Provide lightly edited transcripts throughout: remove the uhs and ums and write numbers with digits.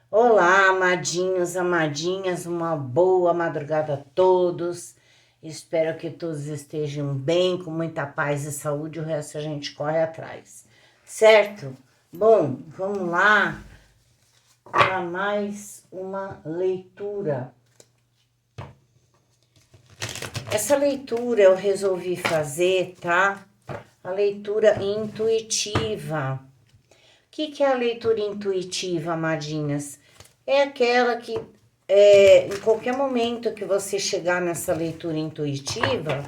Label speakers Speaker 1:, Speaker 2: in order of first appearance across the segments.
Speaker 1: Olá, amadinhos, amadinhas, uma boa madrugada a todos. Espero que todos estejam bem, com muita paz e saúde, o resto a gente corre atrás, certo? Bom, vamos lá para mais uma leitura. Essa leitura eu resolvi fazer, tá? A leitura intuitiva. O que é a leitura intuitiva, amadinhas? É aquela que, em qualquer momento que você chegar nessa leitura intuitiva,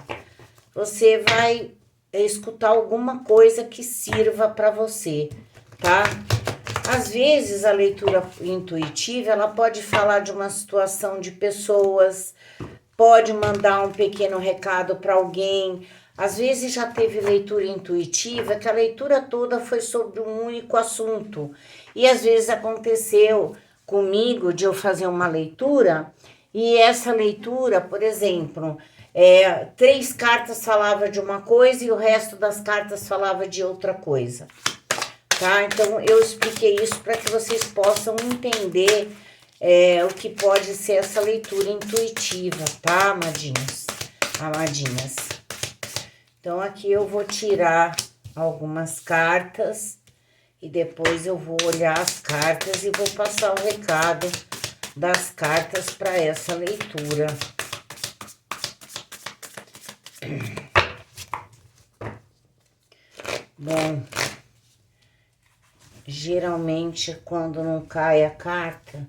Speaker 1: você vai escutar alguma coisa que sirva para você, tá? Às vezes a leitura intuitiva, ela pode falar de uma situação de pessoas, pode mandar um pequeno recado para alguém. Às vezes já teve leitura intuitiva, que a leitura toda foi sobre um único assunto. E às vezes aconteceu comigo de eu fazer uma leitura, e essa leitura, por exemplo, 3 cartas falava de uma coisa e o resto das cartas falava de outra coisa. Tá? Então eu expliquei isso para que vocês possam entender o que pode ser essa leitura intuitiva, tá, amadinhos? Amadinhas. Então, aqui eu vou tirar algumas cartas e depois eu vou olhar as cartas e vou passar o recado das cartas para essa leitura. Bom, geralmente quando não cai a carta,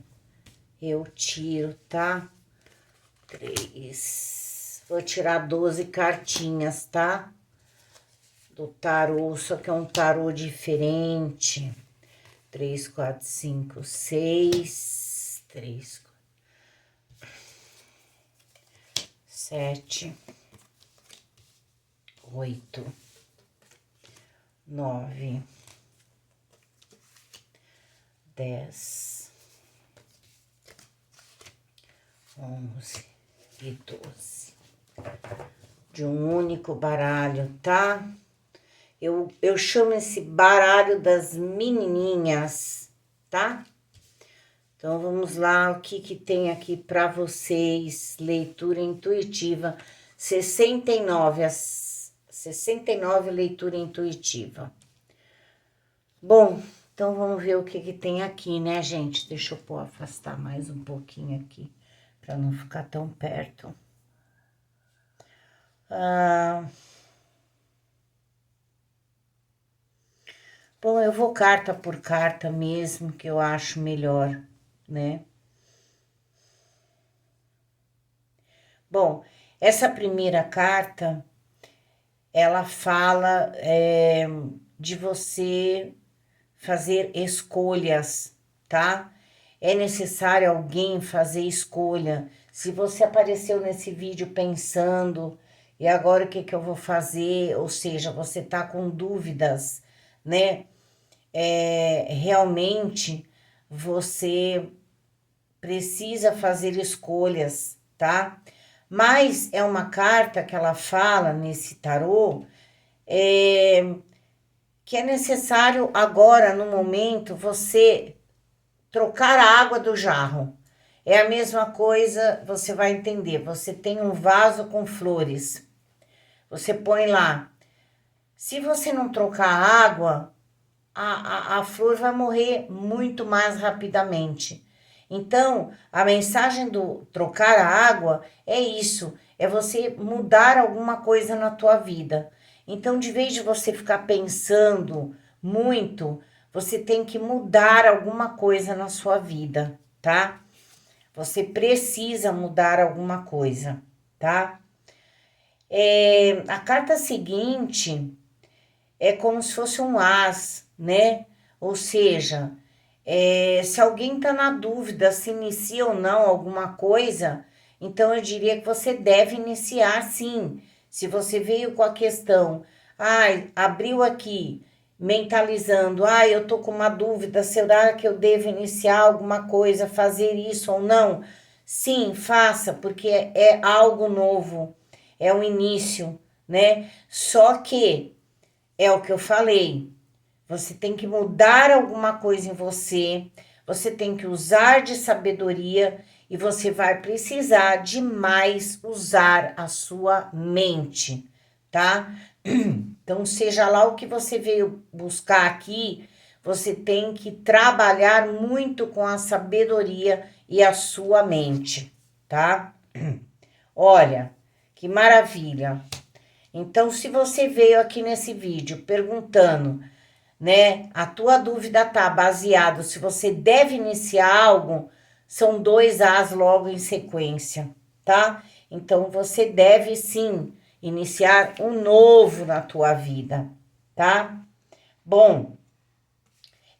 Speaker 1: eu tiro, tá? 3. Vou tirar 12 cartinhas, tá? Do tarô, só que é um tarô diferente. 3, 4, 5, 6. 3, 7, 8, 9, 10, 11 e 12. De um único baralho, tá? Eu chamo esse baralho das menininhas, tá? Então, vamos lá, o que tem aqui para vocês? Leitura intuitiva, 69, 69 leitura intuitiva. Bom, então vamos ver o que tem aqui, né, gente? Deixa eu afastar mais um pouquinho aqui, para não ficar tão perto. Bom, eu vou carta por carta mesmo, que eu acho melhor, né? Bom, essa primeira carta, ela fala de você fazer escolhas, tá? É necessário alguém fazer escolha. Se você apareceu nesse vídeo pensando, e agora o que eu vou fazer? Ou seja, você tá com dúvidas, né? Realmente você precisa fazer escolhas, tá? Mas é uma carta que ela fala nesse tarô que é necessário agora, no momento, você trocar a água do jarro. É a mesma coisa, você vai entender. Você tem um vaso com flores. Você põe lá. Se você não trocar a água, a flor vai morrer muito mais rapidamente. Então, a mensagem do trocar a água é isso, é você mudar alguma coisa na tua vida. Então, de vez de você ficar pensando muito, você tem que mudar alguma coisa na sua vida, tá? Você precisa mudar alguma coisa, tá? A carta seguinte é como se fosse um as, né? Ou seja, se alguém está na dúvida se inicia ou não alguma coisa, então eu diria que você deve iniciar sim. Se você veio com a questão, abriu aqui, mentalizando, eu tô com uma dúvida, será que eu devo iniciar alguma coisa, fazer isso ou não? Sim, faça, porque é algo novo, é um início, né? Só que é o que eu falei. Você tem que mudar alguma coisa em você. você tem que usar de sabedoria e você vai precisar de mais usar a sua mente, tá? Então, seja lá o que você veio buscar aqui, você tem que trabalhar muito com a sabedoria e a sua mente, tá? Olha, que maravilha! Então, se você veio aqui nesse vídeo perguntando, né, a tua dúvida tá baseado se você deve iniciar algo, são 2 As logo em sequência, tá? Então, você deve sim iniciar um novo na tua vida, tá? Bom,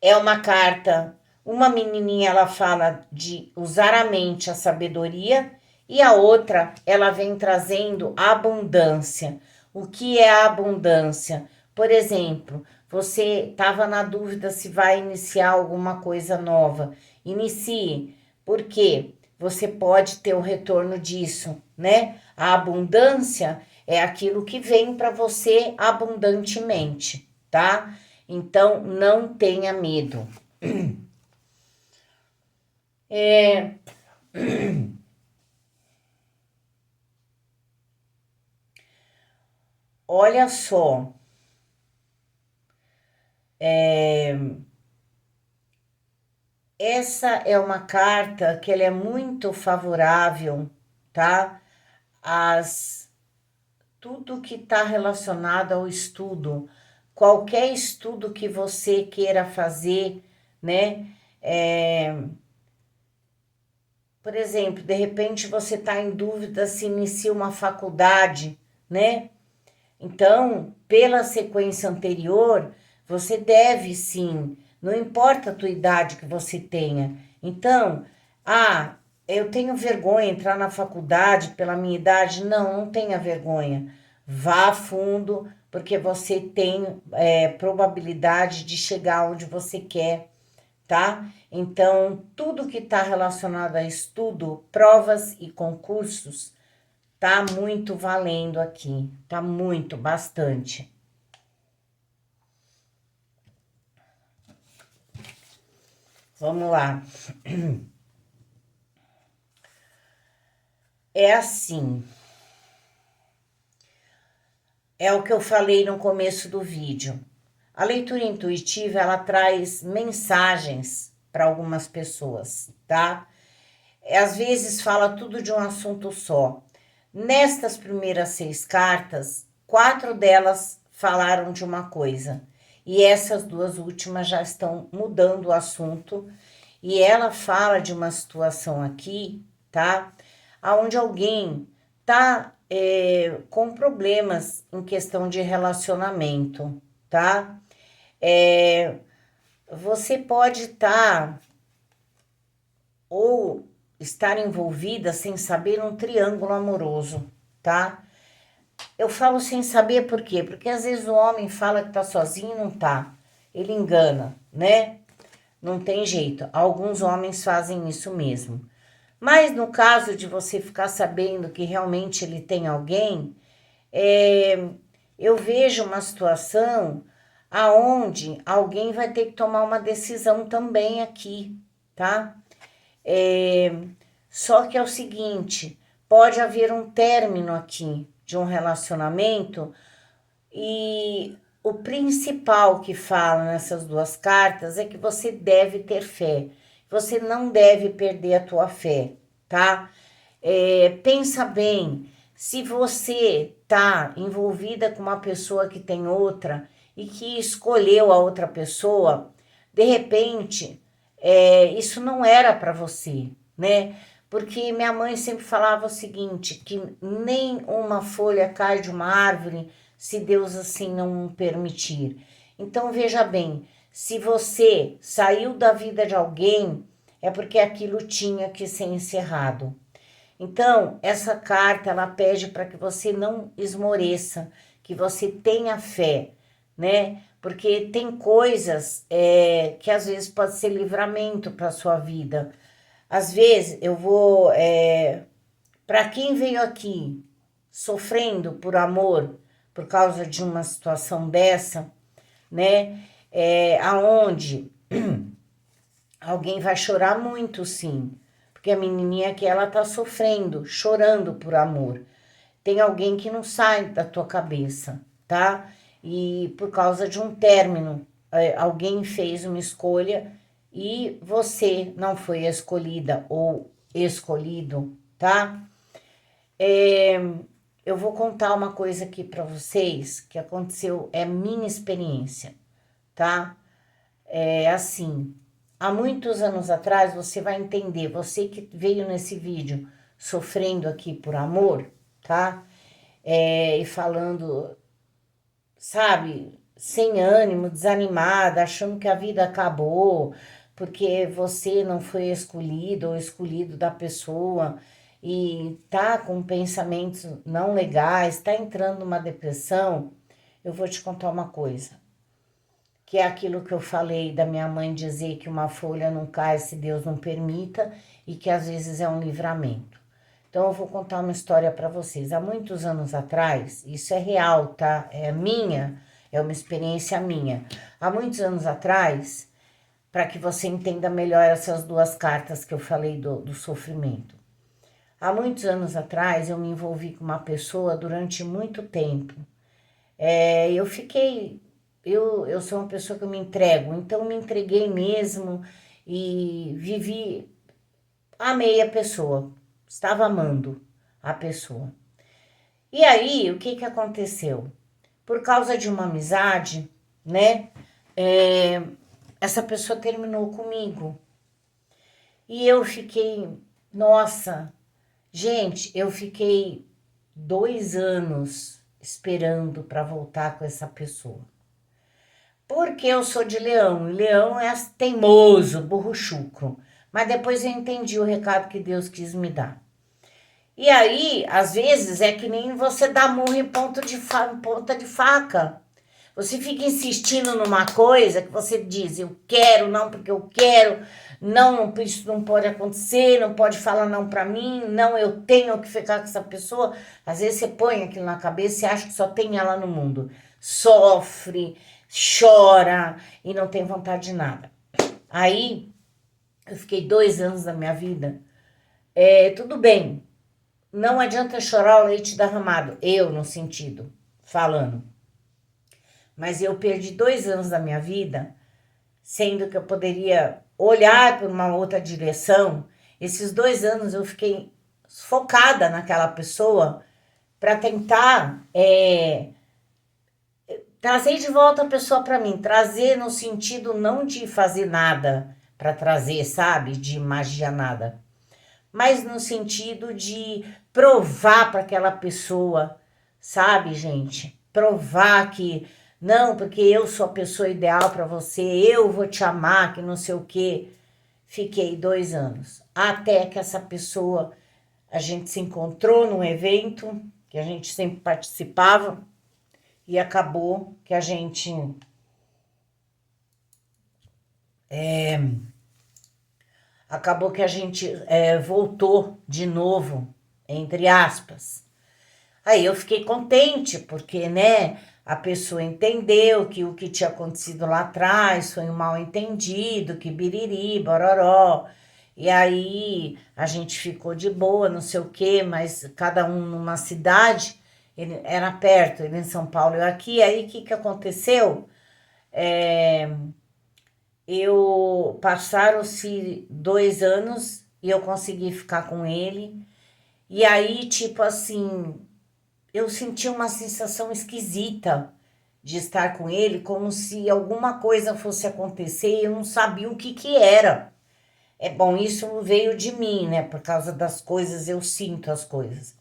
Speaker 1: é uma carta, uma menininha ela fala de usar a mente, a sabedoria, e a outra ela vem trazendo abundância. O que é a abundância? Por exemplo, você estava na dúvida se vai iniciar alguma coisa nova. Inicie, porque você pode ter o retorno disso, né? A abundância é aquilo que vem para você abundantemente, tá? Então, não tenha medo. Olha só, essa é uma carta que ela é muito favorável, tá? Tudo que está relacionado ao estudo, qualquer estudo que você queira fazer, né? Por exemplo, de repente você está em dúvida se inicia uma faculdade, né? Então, pela sequência anterior, você deve sim, não importa a tua idade que você tenha. Então, eu tenho vergonha de entrar na faculdade pela minha idade. Não, não tenha vergonha. Vá a fundo, porque você tem probabilidade de chegar onde você quer, tá? Então, tudo que está relacionado a estudo, provas e concursos, tá muito valendo aqui, tá muito, bastante. Vamos lá. É assim. É o que eu falei no começo do vídeo. A leitura intuitiva, ela traz mensagens para algumas pessoas, tá? Às vezes fala tudo de um assunto só. Nestas primeiras 6 cartas, 4 delas falaram de uma coisa. E essas 2 últimas já estão mudando o assunto. E ela fala de uma situação aqui, tá? Onde alguém tá com problemas em questão de relacionamento, tá? Você pode estar ou estar envolvida sem saber num triângulo amoroso, tá? Eu falo sem saber por quê? Porque às vezes o homem fala que tá sozinho e não tá. Ele engana, né? Não tem jeito. Alguns homens fazem isso mesmo. Mas no caso de você ficar sabendo que realmente ele tem alguém, eu vejo uma situação aonde alguém vai ter que tomar uma decisão também aqui, tá? Só que é o seguinte, pode haver um término aqui de um relacionamento e o principal que fala nessas 2 cartas é que você deve ter fé. Você não deve perder a tua fé, tá? Pensa bem, se você tá envolvida com uma pessoa que tem outra e que escolheu a outra pessoa, de repente, isso não era para você, né? Porque minha mãe sempre falava o seguinte, que nem uma folha cai de uma árvore se Deus assim não permitir. Então, veja bem, se você saiu da vida de alguém, é porque aquilo tinha que ser encerrado. Então, essa carta, ela pede para que você não esmoreça, que você tenha fé, né? Porque tem coisas que às vezes pode ser livramento para sua vida. Às vezes, eu vou... para quem veio aqui sofrendo por amor, por causa de uma situação dessa, né? Aonde alguém vai chorar muito, sim. Porque a menininha aqui, ela tá sofrendo, chorando por amor. Tem alguém que não sai da tua cabeça, tá? E por causa de um término, alguém fez uma escolha e você não foi escolhida ou escolhido, tá? Eu vou contar uma coisa aqui para vocês que aconteceu, é minha experiência, tá? É assim, há muitos anos atrás, você vai entender, você que veio nesse vídeo sofrendo aqui por amor, tá? E falando, sabe, sem ânimo, desanimada, achando que a vida acabou, porque você não foi escolhido ou escolhido da pessoa e tá com pensamentos não legais, tá entrando numa depressão, eu vou te contar uma coisa, que é aquilo que eu falei da minha mãe dizer que uma folha não cai se Deus não permita e que às vezes é um livramento. Então eu vou contar uma história para vocês. Há muitos anos atrás, isso é real, tá? É minha, é uma experiência minha. Há muitos anos atrás, para que você entenda melhor essas duas cartas que eu falei do sofrimento. Há muitos anos atrás, eu me envolvi com uma pessoa durante muito tempo. Eu fiquei... Eu sou uma pessoa que eu me entrego, então me entreguei mesmo e vivi... Amei a pessoa, estava amando a pessoa. E aí, o que que aconteceu? Por causa de uma amizade, né? Essa pessoa terminou comigo. E eu fiquei, nossa, gente, eu fiquei 2 anos esperando para voltar com essa pessoa. Porque eu sou de Leão, e Leão é teimoso, burro chucro. Mas depois eu entendi o recado que Deus quis me dar. E aí, às vezes, é que nem você dá murro em ponta de faca. Você fica insistindo numa coisa que você diz, eu quero, não porque eu quero, não, isso não pode acontecer, não pode falar não pra mim, não, eu tenho que ficar com essa pessoa. Às vezes você põe aquilo na cabeça e acha que só tem ela no mundo. Sofre, chora e não tem vontade de nada. Aí, eu fiquei 2 anos da minha vida, tudo bem, não adianta chorar o leite derramado, eu no sentido, falando. Mas eu perdi 2 anos da minha vida, sendo que eu poderia olhar para uma outra direção. Esses 2 anos eu fiquei focada naquela pessoa para tentar trazer de volta a pessoa para mim. Trazer no sentido não de fazer nada para trazer, sabe? De magia nada. Mas no sentido de provar para aquela pessoa, sabe, gente? Provar que não, porque eu sou a pessoa ideal para você, eu vou te amar, que não sei o quê. Fiquei 2 anos, até que essa pessoa, a gente se encontrou num evento que a gente sempre participava e acabou que a gente voltou de novo, entre aspas. Aí eu fiquei contente, porque, né, a pessoa entendeu que o que tinha acontecido lá atrás foi um mal entendido, que biriri, bororó. E aí a gente ficou de boa, não sei o quê, mas cada um numa cidade, ele era perto, ele em São Paulo, eu aqui. Aí o que que aconteceu? Passaram-se 2 anos e eu consegui ficar com ele. E aí, tipo assim, eu senti uma sensação esquisita de estar com ele, como se alguma coisa fosse acontecer e eu não sabia o que que era. Bom, isso veio de mim, né? Por causa das coisas, eu sinto as coisas.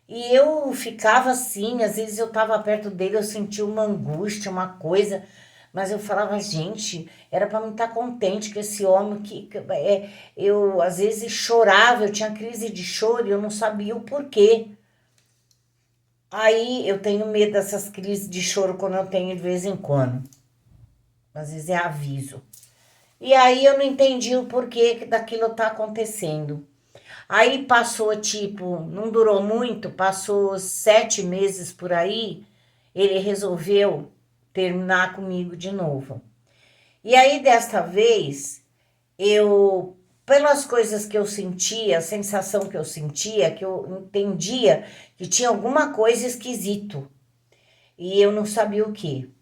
Speaker 1: E eu ficava assim, às vezes eu estava perto dele, eu sentia uma angústia, uma coisa, mas eu falava, gente, era para mim estar contente com esse homem eu às vezes chorava, eu tinha crise de choro e eu não sabia o porquê. Aí eu tenho medo dessas crises de choro quando eu tenho de vez em quando. Às vezes é aviso. E aí eu não entendi o porquê que daquilo tá acontecendo. Aí passou, tipo, não durou muito, passou 7 meses por aí, ele resolveu terminar comigo de novo. E aí, desta vez, eu, pelas coisas que eu sentia, a sensação que eu sentia, que eu entendia que tinha alguma coisa esquisito e eu não sabia o que.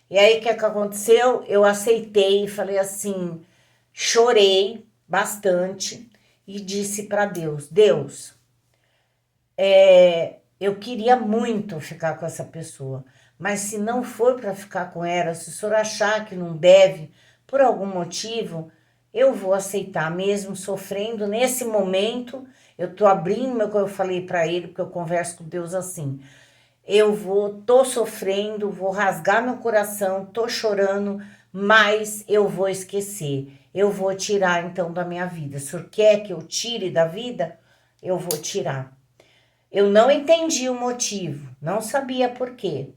Speaker 1: E aí, o que é que aconteceu? Eu aceitei e falei assim, chorei bastante e disse para Deus, Deus, eu queria muito ficar com essa pessoa, mas se não for para ficar com ela, se o senhor achar que não deve, por algum motivo, eu vou aceitar, mesmo sofrendo nesse momento. Eu tô abrindo meu que eu falei para ele, porque eu converso com Deus assim. Tô sofrendo, vou rasgar meu coração, tô chorando, mas eu vou esquecer. Eu vou tirar então da minha vida. Se o senhor quer que eu tire da vida, eu vou tirar. Eu não entendi o motivo, não sabia por quê.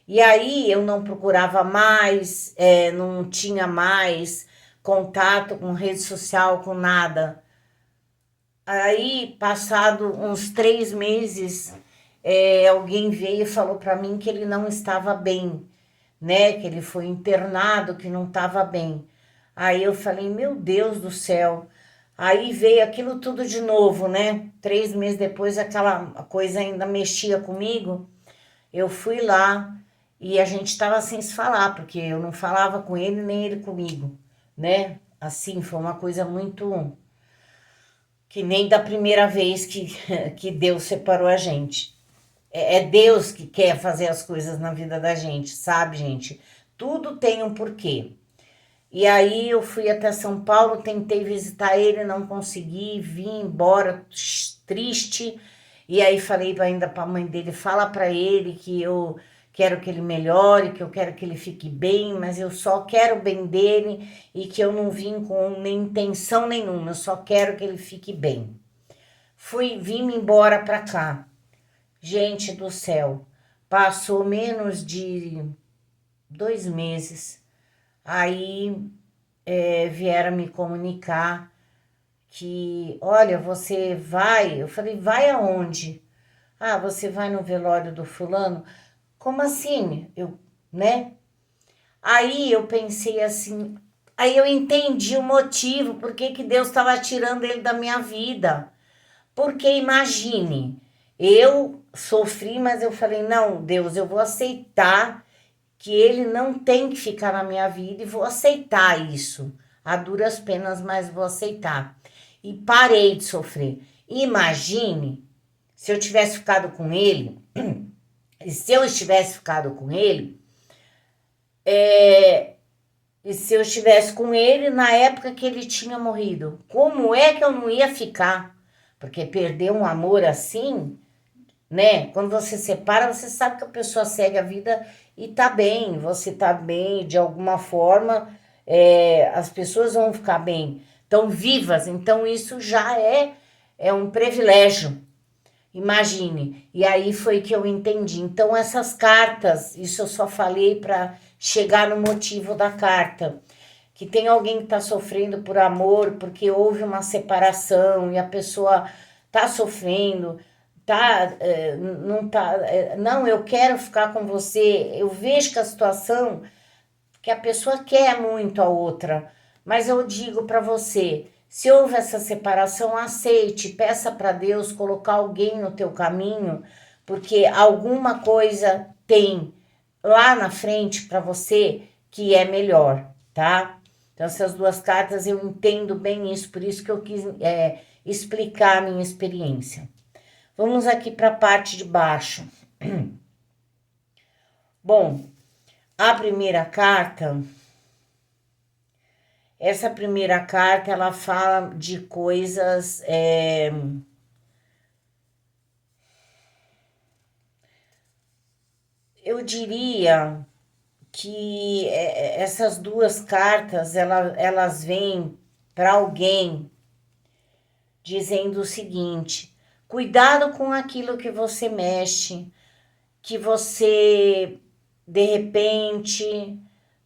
Speaker 1: E aí eu não procurava mais, não tinha mais contato com rede social, com nada. Aí, passado uns 3 meses, alguém veio e falou para mim que ele não estava bem, né? Que ele foi internado, que não estava bem. Aí eu falei, meu Deus do céu. Aí veio aquilo tudo de novo, né? 3 meses depois, aquela coisa ainda mexia comigo. Eu fui lá e a gente estava sem se falar, porque eu não falava com ele, nem ele comigo, né? Assim, foi uma coisa muito que nem da primeira vez que Deus separou a gente. É Deus que quer fazer as coisas na vida da gente, sabe, gente? Tudo tem um porquê. E aí eu fui até São Paulo, tentei visitar ele, não consegui, vim embora triste. E aí falei ainda para a mãe dele, fala para ele que eu quero que ele melhore, que eu quero que ele fique bem, mas eu só quero o bem dele e que eu não vim com nem intenção nenhuma, eu só quero que ele fique bem. Vim embora para cá. Gente do céu, passou menos de 2 meses. Aí vieram me comunicar que, olha, você vai. Eu falei, vai aonde? Ah, você vai no velório do fulano? Como assim? Né? Aí eu pensei assim, aí eu entendi o motivo, por que que Deus estava tirando ele da minha vida. Porque imagine, eu sofri, mas eu falei, não, Deus, eu vou aceitar que ele não tem que ficar na minha vida e vou aceitar isso. A duras penas, mas vou aceitar. E parei de sofrer. Imagine se eu tivesse ficado com ele, e se eu estivesse ficado com ele, e se eu estivesse com ele na época que ele tinha morrido, como é que eu não ia ficar? Porque perder um amor assim, né? Quando você separa, você sabe que a pessoa segue a vida e tá bem, você tá bem de alguma forma, as pessoas vão ficar bem, estão vivas, então isso já é um privilégio. Imagine. E aí foi que eu entendi. Então, essas cartas, isso eu só falei para chegar no motivo da carta. Que tem alguém que está sofrendo por amor, porque houve uma separação e a pessoa está sofrendo, não tá, não, eu quero ficar com você. Eu vejo que a situação, que a pessoa quer muito a outra, mas eu digo para você, se houve essa separação, aceite, peça para Deus colocar alguém no teu caminho, porque alguma coisa tem lá na frente para você que é melhor, tá? Então, essas duas cartas eu entendo bem isso, por isso que eu quis explicar a minha experiência. Vamos aqui para a parte de baixo. Bom, a primeira carta, essa primeira carta, ela fala de coisas... eu diria que essas duas cartas, elas vêm para alguém dizendo o seguinte, cuidado com aquilo que você mexe, que você, de repente,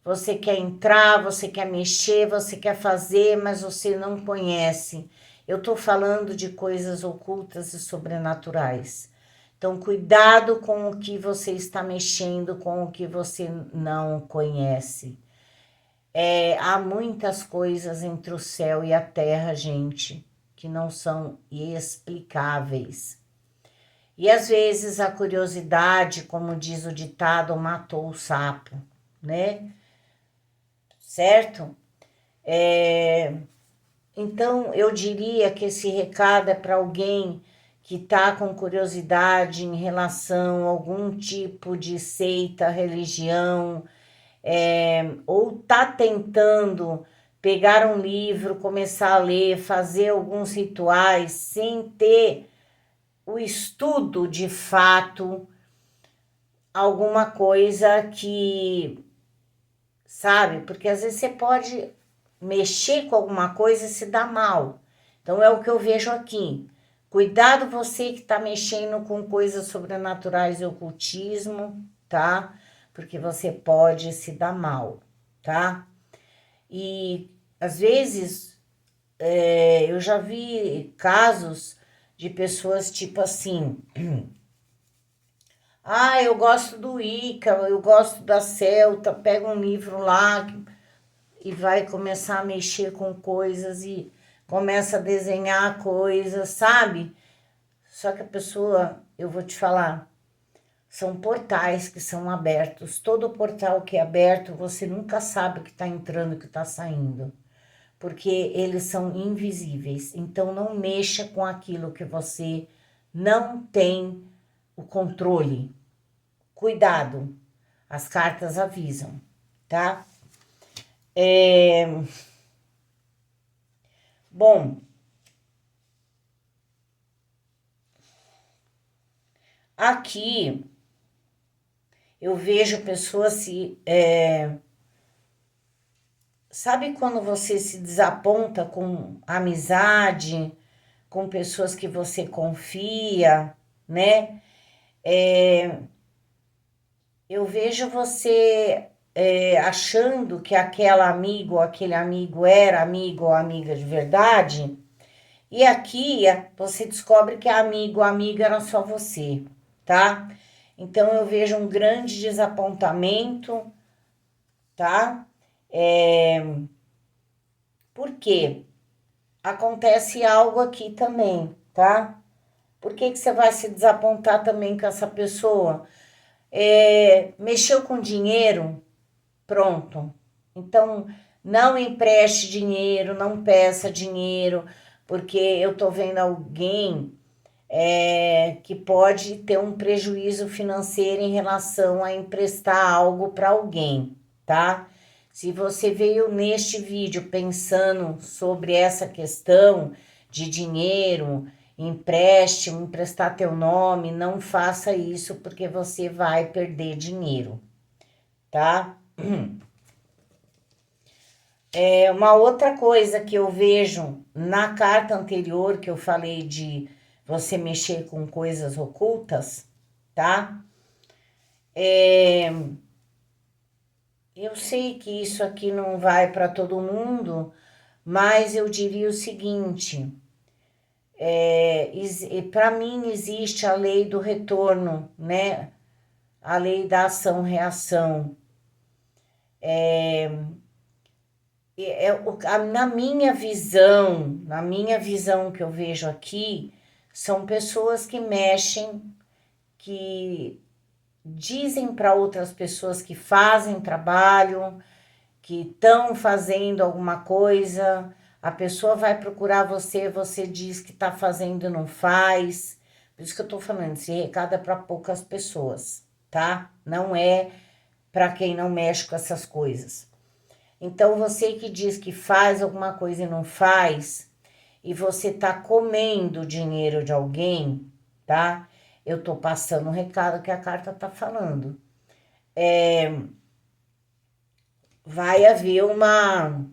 Speaker 1: você quer entrar, você quer mexer, você quer fazer, mas você não conhece. Eu estou falando de coisas ocultas e sobrenaturais. Então, cuidado com o que você está mexendo, com o que você não conhece. Há muitas coisas entre o céu e a terra, gente, que não são explicáveis. E às vezes a curiosidade, como diz o ditado, matou o sapo, né? Certo? Então eu diria que esse recado é para alguém que está com curiosidade em relação a algum tipo de seita, religião, ou está tentando pegar um livro, começar a ler, fazer alguns rituais sem ter o estudo de fato, alguma coisa que, sabe? Porque às vezes você pode mexer com alguma coisa e se dar mal. Então é o que eu vejo aqui. Cuidado você que está mexendo com coisas sobrenaturais e ocultismo, tá? Porque você pode se dar mal, tá? E às vezes eu já vi casos de pessoas tipo assim, eu gosto do Ica, eu gosto da Celta, pega um livro lá e vai começar a mexer com coisas e começa a desenhar coisas, sabe? Só que a pessoa, eu vou te falar, são portais que são abertos. Todo portal que é aberto, você nunca sabe o que está entrando, o que está saindo. Porque eles são invisíveis. Então, não mexa com aquilo que você não tem o controle. Cuidado, as cartas avisam, tá? Bom, aqui eu vejo pessoas se... sabe quando você se desaponta com amizade, com pessoas que você confia, né? Eu vejo você achando que aquela amigo ou aquele amigo era amigo ou amiga de verdade, e aqui você descobre que amigo ou amiga era só você, tá? Então eu vejo um grande desapontamento, tá? Por quê? Acontece algo aqui também, tá? Por que você vai se desapontar também com essa pessoa? Mexeu com dinheiro? Pronto. Então, não empreste dinheiro, não peça dinheiro, porque eu tô vendo alguém que pode ter um prejuízo financeiro em relação a emprestar algo para alguém, tá? Se você veio neste vídeo pensando sobre essa questão de dinheiro, empréstimo, emprestar teu nome, não faça isso porque você vai perder dinheiro, tá? Uma outra coisa que eu vejo na carta anterior que eu falei de você mexer com coisas ocultas, tá? Eu sei que isso aqui não vai para todo mundo, mas eu diria o seguinte: para mim existe a lei do retorno, né? A lei da ação-reação. Na minha visão que eu vejo aqui, são pessoas que mexem, que dizem para outras pessoas que fazem trabalho, que estão fazendo alguma coisa, a pessoa vai procurar você, você diz que está fazendo e não faz. Por isso que eu tô falando, esse recado é para poucas pessoas, tá? Não é para quem não mexe com essas coisas. Então, você que diz que faz alguma coisa e não faz, e você tá comendo o dinheiro de alguém, tá? Eu tô passando o recado que a carta tá falando. Vai haver uma...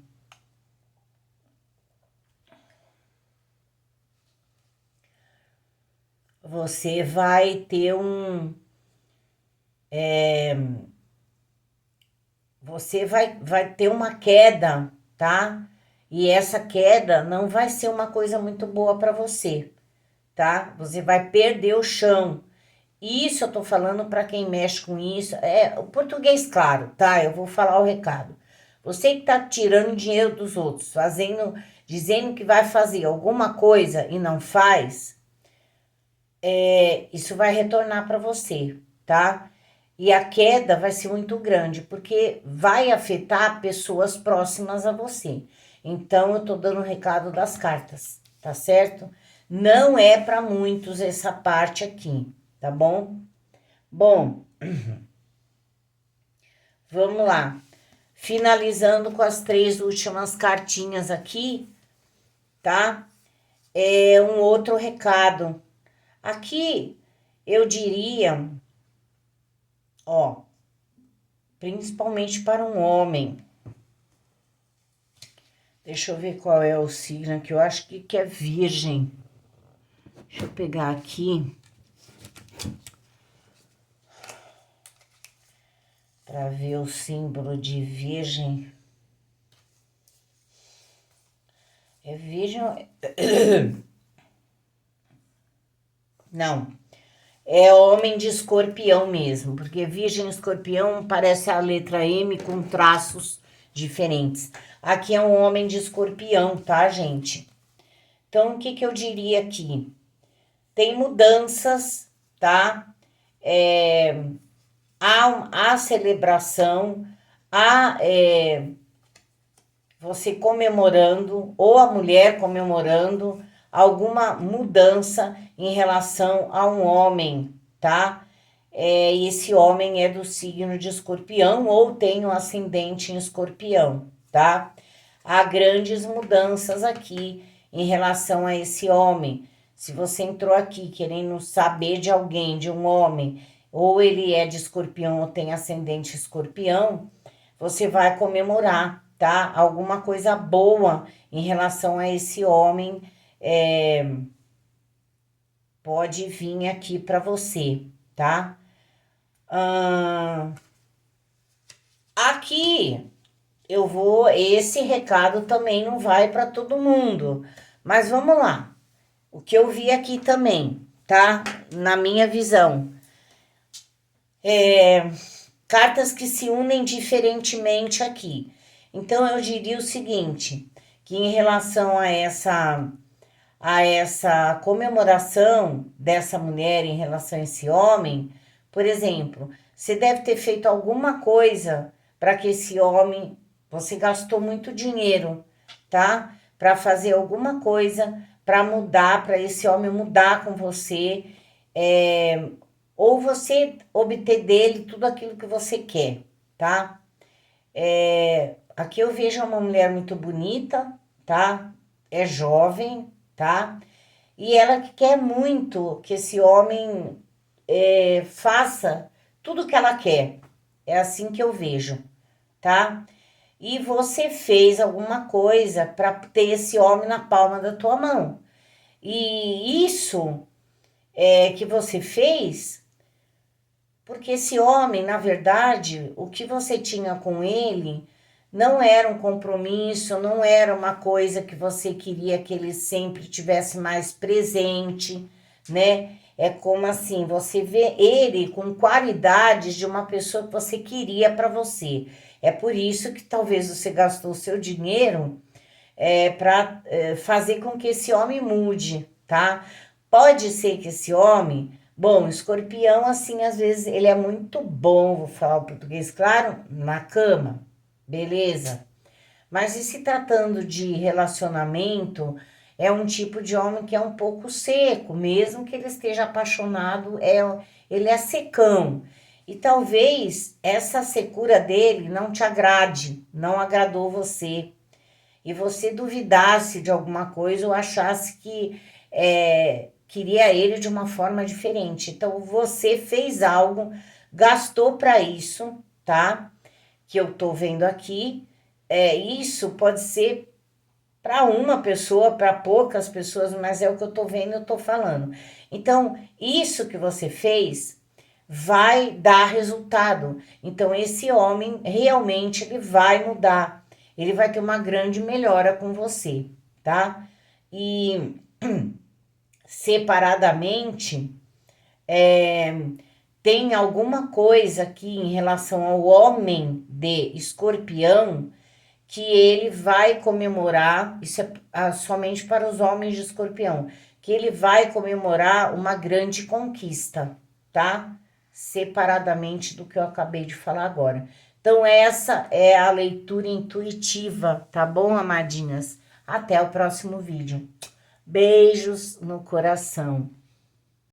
Speaker 1: Você vai ter um... Você vai ter uma queda, tá? E essa queda não vai ser uma coisa muito boa para você, tá? Você vai perder o chão. Isso eu tô falando para quem mexe com isso. É o português claro, tá? Eu vou falar o recado. Você que tá tirando dinheiro dos outros, dizendo que vai fazer alguma coisa e não faz, isso vai retornar para você, tá? E a queda vai ser muito grande, porque vai afetar pessoas próximas a você. Então, eu tô dando o recado das cartas, tá certo? Não é para muitos essa parte aqui, tá bom? Bom, vamos lá. Finalizando com as 3 últimas cartinhas aqui, tá? É um outro recado. Aqui, eu diria, ó, principalmente para um homem. Deixa eu ver qual é o signo, que eu acho que é Virgem. Deixa eu pegar aqui para ver o símbolo de Virgem. É Virgem? Não. É homem de Escorpião mesmo, porque Virgem e Escorpião parece a letra M com traços diferentes. Aqui é um homem de Escorpião, tá, gente? Então, o que eu diria aqui? Tem mudanças, tá? Há celebração, há você comemorando, ou a mulher comemorando alguma mudança em relação a um homem, tá? Esse homem é do signo de Escorpião ou tem um ascendente em Escorpião, tá? Há grandes mudanças aqui em relação a esse homem. Se você entrou aqui querendo saber de alguém, de um homem, ou ele é de Escorpião ou tem ascendente Escorpião, você vai comemorar, tá? Alguma coisa boa em relação a esse homem pode vir aqui para você, tá? Aqui esse recado também não vai para todo mundo, mas vamos lá. O que eu vi aqui também, tá? Na minha visão. Cartas que se unem diferentemente aqui. Então, eu diria o seguinte, que em relação a essa comemoração dessa mulher em relação a esse homem, por exemplo, você deve ter feito alguma coisa para que esse homem, você gastou muito dinheiro, tá? Para fazer alguma coisa, para mudar, para esse homem mudar com você, ou você obter dele tudo aquilo que você quer, tá? Aqui eu vejo uma mulher muito bonita, tá? É jovem, tá? E ela quer muito que esse homem faça tudo que ela quer. É assim que eu vejo, tá? E você fez alguma coisa para ter esse homem na palma da tua mão. E isso que você fez, porque esse homem, na verdade, o que você tinha com ele não era um compromisso, não era uma coisa que você queria que ele sempre tivesse mais presente, né? É como assim, você vê ele com qualidades de uma pessoa que você queria para você. É por isso que talvez você gastou o seu dinheiro para fazer com que esse homem mude, tá? Pode ser que esse homem, bom, escorpião, assim, às vezes ele é muito bom, vou falar o português claro, na cama, beleza? Mas e se tratando de relacionamento, é um tipo de homem que é um pouco seco, mesmo que ele esteja apaixonado, ele é secão. E talvez essa secura dele não te agrade, não agradou você. E você duvidasse de alguma coisa ou achasse que queria ele de uma forma diferente. Então, você fez algo, gastou para isso, tá? Que eu tô vendo aqui. Isso pode ser para uma pessoa, para poucas pessoas, mas é o que eu tô vendo, eu tô falando. Então, isso que você fez vai dar resultado. Então, esse homem realmente ele vai mudar. Ele vai ter uma grande melhora com você, tá? E separadamente, tem alguma coisa aqui em relação ao homem de Escorpião que ele vai comemorar, isso é somente para os homens de Escorpião, que ele vai comemorar uma grande conquista, tá? Separadamente do que eu acabei de falar agora. Então, essa é a leitura intuitiva, tá bom, amadinhas? Até o próximo vídeo. Beijos no coração.